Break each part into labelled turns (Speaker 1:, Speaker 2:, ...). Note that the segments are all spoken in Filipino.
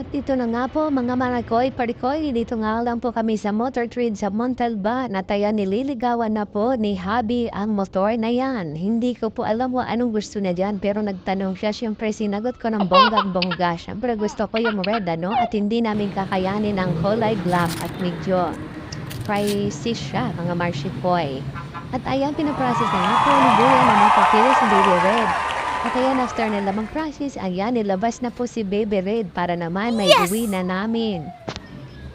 Speaker 1: At ito na nga po mga manakoy, parikoy, dito nga lang po kami sa Motor Trade sa Montalban at ayan nililigawan na po ni Habi ang motor na yan. Hindi ko po alam kung anong gusto niya dyan pero nagtanong siya, siyempre sinagot ko ng bonggang-bongga. Siyempre gusto ko yung red ano at hindi namin kakayanin ang kulay black at medyo pricey siya mga marshikoy. At ayan pinaprocess na nga po ni Buya na magpapili sa baby red. At ayan, after nila mag-process, ayan, nilabas na po si Baby Red para naman may uwi na namin.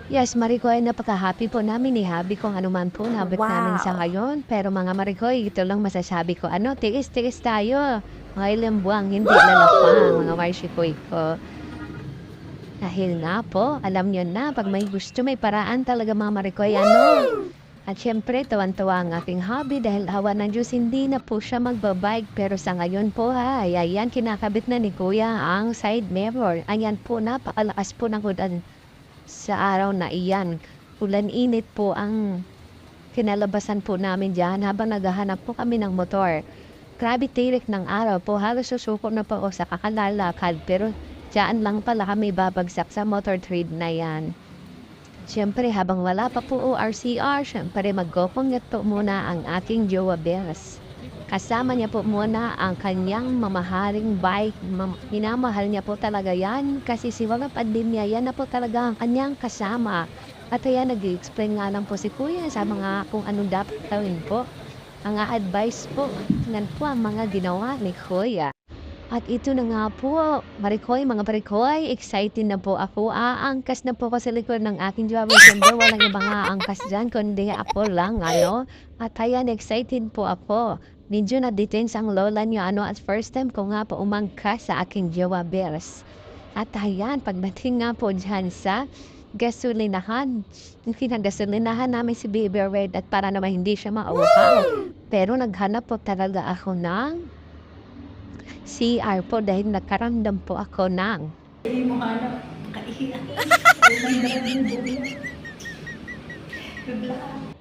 Speaker 1: Yes, Marikoy, napaka-happy po namin ni Habi kung ano man po nabot namin sa ngayon. Pero mga Marikoy, ito lang masasabi ko, tiis-tiis tayo. Mga ilang buwang, hindi lalapang, mga Marshikoy ko. Dahil nga po, alam nyo na, pag may gusto, may paraan talaga mga Marikoy, At syempre, tawan-tawa ang aking hobby dahil hawa ng Diyos hindi na po siya magbabike. Pero sa ngayon po ayan, kinakabit na ni Kuya ang side mirror. Ayan po, napakalakas po ng ulan sa araw na iyan. Ulan-init po ang kinalabasan po namin dyan habang naghahanap po kami ng motor. Grabe tirik ng araw po, halos susuko na po ako sa kakalalakad. Pero dyan lang pala kami babagsak sa motor trade na yan. Siyempre, habang wala pa po ORCR, siyempre mag-gopongit po muna ang aking Jowa Bears. Kasama niya po muna ang kanyang mamahaling bike. Minamahal niya po talaga yan kasi si mga pandemya, yan na po talaga ang kanyang kasama. At ayan, nag-explain nga lang po si Kuya sa mga kung anong dapat gawin po. Ang advice po, yan po ang mga ginawa ni Kuya. At ito na nga po, Marikoy, mga Marikoy, excited na po ako. Aangkas na po ko sa likod ng aking jowa. Siyempre, walang ibang aangkas dyan, kundi ako lang, At ayan, excited po ako. Medyo na-detain ang lola niyo, at first time ko nga po umangkas sa aking jowa bears. At ayan, pagdating nga po dyan sa gasolinahan. Gasolinahan namin si Baby Red at para naman hindi siya mauhaw. Pero naghanap po talaga ako ng CR po dahil nagkaramdam po ako ng
Speaker 2: Hindi mo hanap, kaiyak. Good luck.